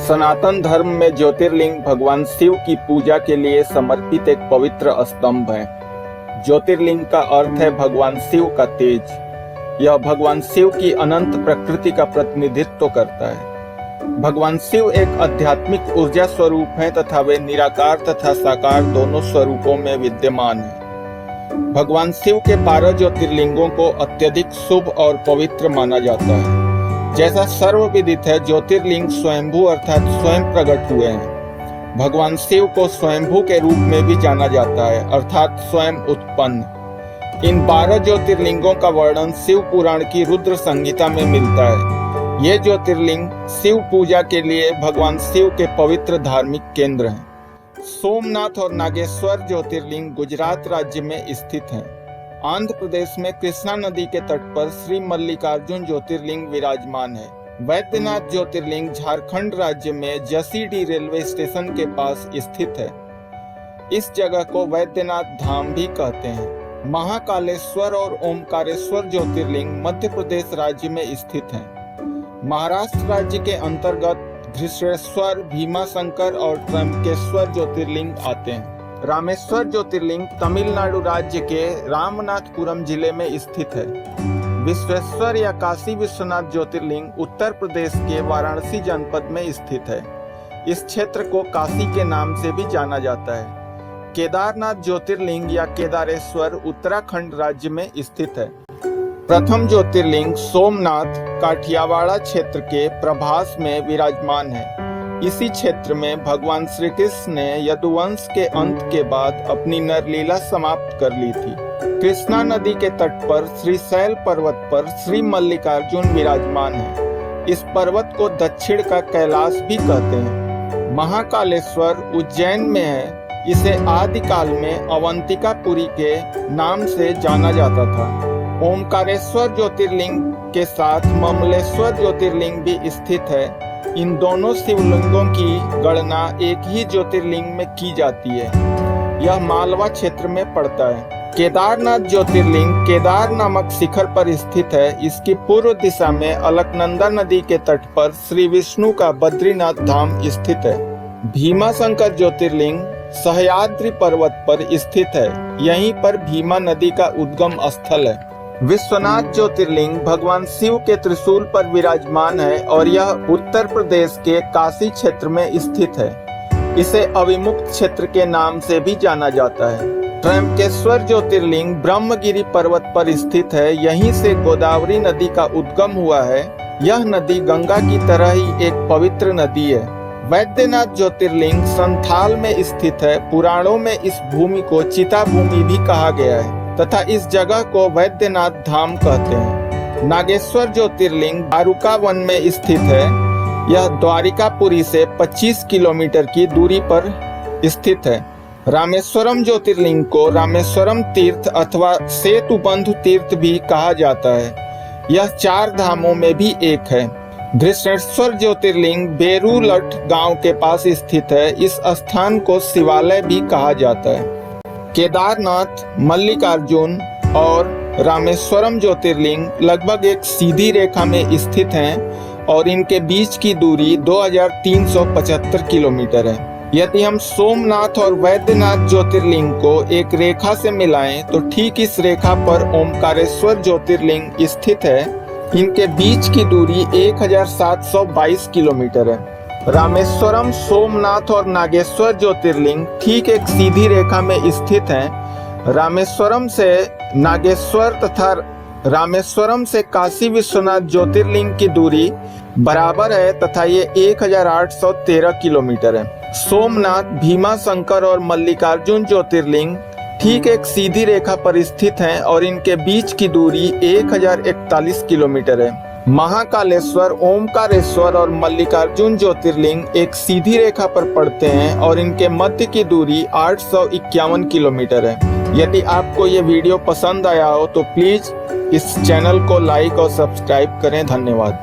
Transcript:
सनातन धर्म में ज्योतिर्लिंग भगवान शिव की पूजा के लिए समर्पित एक पवित्र स्तंभ है। ज्योतिर्लिंग का अर्थ है भगवान शिव का तेज। यह भगवान शिव की अनंत प्रकृति का प्रतिनिधित्व करता है। भगवान शिव एक आध्यात्मिक ऊर्जा स्वरूप है तथा वे निराकार तथा साकार दोनों स्वरूपों में विद्यमान है। भगवान शिव के 12 ज्योतिर्लिंगों को अत्यधिक शुभ और पवित्र माना जाता है। जैसा सर्वविदित है, ज्योतिर्लिंग स्वयंभू अर्थात स्वयं प्रकट हुए हैं। भगवान शिव को स्वयंभू के रूप में भी जाना जाता है अर्थात स्वयं उत्पन्न। इन 12 ज्योतिर्लिंगों का वर्णन शिव पुराण की रुद्र संहिता में मिलता है। ये ज्योतिर्लिंग शिव पूजा के लिए भगवान शिव के पवित्र धार्मिक केंद्र हैं। सोमनाथ और नागेश्वर ज्योतिर्लिंग गुजरात राज्य में स्थित हैं। आंध्र प्रदेश में कृष्णा नदी के तट पर श्री मल्लिकार्जुन ज्योतिर्लिंग विराजमान है। वैद्यनाथ ज्योतिर्लिंग झारखंड राज्य में जसीडीह रेलवे स्टेशन के पास स्थित है। इस जगह को वैद्यनाथ धाम भी कहते हैं। महाकालेश्वर और ओमकारेश्वर ज्योतिर्लिंग मध्य प्रदेश राज्य में स्थित हैं। महाराष्ट्र राज्य के अंतर्गत घृष्णेश्वर, भीमाशंकर और त्र्यंबकेश्वर ज्योतिर्लिंग आते हैं। रामेश्वर ज्योतिर्लिंग तमिलनाडु राज्य के रामनाथपुरम जिले में स्थित है। विश्वेश्वर या काशी विश्वनाथ ज्योतिर्लिंग उत्तर प्रदेश के वाराणसी जनपद में स्थित है। इस क्षेत्र को काशी के नाम से भी जाना जाता है। केदारनाथ ज्योतिर्लिंग या केदारेश्वर उत्तराखंड राज्य में स्थित है। प्रथम ज्योतिर्लिंग सोमनाथ काठियावाड़ क्षेत्र के प्रभास में विराजमान है। इसी क्षेत्र में भगवान श्री कृष्ण ने यदुवंश के अंत के बाद अपनी नरलीला समाप्त कर ली थी। कृष्णा नदी के तट पर श्रीशैल पर्वत पर श्री मल्लिकार्जुन विराजमान है। इस पर्वत को दक्षिण का कैलाश भी कहते हैं। महाकालेश्वर उज्जैन में है। इसे आदिकाल में अवंतिकापुरी के नाम से जाना जाता था। ओमकारेश्वर ज्योतिर्लिंग के साथ ममलेश्वर ज्योतिर्लिंग भी स्थित है। इन दोनों शिवलिंगों की गणना एक ही ज्योतिर्लिंग में की जाती है। यह मालवा क्षेत्र में पड़ता है। केदारनाथ ज्योतिर्लिंग केदार नामक शिखर पर स्थित है। इसकी पूर्व दिशा में अलकनंदा नदी के तट पर श्री विष्णु का बद्रीनाथ धाम स्थित है। भीमाशंकर ज्योतिर्लिंग सह्याद्री पर्वत पर स्थित है। यहीं पर भीमा नदी का उद्गम स्थल है। विश्वनाथ ज्योतिर्लिंग भगवान शिव के त्रिशूल पर विराजमान है और यह उत्तर प्रदेश के काशी क्षेत्र में स्थित है। इसे अविमुक्त क्षेत्र के नाम से भी जाना जाता है। त्र्यंबकेश्वर ज्योतिर्लिंग ब्रह्मगिरी पर्वत पर स्थित है। यहीं से गोदावरी नदी का उद्गम हुआ है। यह नदी गंगा की तरह ही एक पवित्र नदी है। वैद्यनाथ ज्योतिर्लिंग संथाल में स्थित है। पुराणों में इस भूमि को चिता भूमि भी कहा गया है तथा इस जगह को वैद्यनाथ धाम कहते हैं। नागेश्वर ज्योतिर्लिंग द्वारुका वन में स्थित है। यह द्वारिकापुरी से 25 किलोमीटर की दूरी पर स्थित है। रामेश्वरम ज्योतिर्लिंग को रामेश्वरम तीर्थ अथवा सेतुबंधु तीर्थ भी कहा जाता है। यह 4 धामों में भी एक है। घृष्णेश्वर ज्योतिर्लिंग बेरूलठ गांव के पास स्थित है। इस स्थान को शिवालय भी कहा जाता है। केदारनाथ, मल्लिकार्जुन और रामेश्वरम ज्योतिर्लिंग लगभग एक सीधी रेखा में स्थित हैं और इनके बीच की दूरी 2375 किलोमीटर है। यदि हम सोमनाथ और वैद्यनाथ ज्योतिर्लिंग को एक रेखा से मिलाएं तो ठीक इस रेखा पर ओमकारेश्वर ज्योतिर्लिंग स्थित है। इनके बीच की दूरी 1722 किलोमीटर है। रामेश्वरम, सोमनाथ और नागेश्वर ज्योतिर्लिंग ठीक एक सीधी रेखा में स्थित हैं। रामेश्वरम से नागेश्वर तथा रामेश्वरम से काशी विश्वनाथ ज्योतिर्लिंग की दूरी बराबर है तथा ये 1813 किलोमीटर है। सोमनाथ, भीमाशंकर और मल्लिकार्जुन ज्योतिर्लिंग ठीक एक सीधी रेखा पर स्थित हैं और इनके बीच की दूरी 1041 किलोमीटर है। महाकालेश्वर, ओमकारेश्वर और मल्लिकार्जुन ज्योतिर्लिंग एक सीधी रेखा पर पड़ते हैं और इनके मध्य की दूरी 851 किलोमीटर है। यदि आपको ये वीडियो पसंद आया हो तो प्लीज इस चैनल को लाइक और सब्सक्राइब करें। धन्यवाद।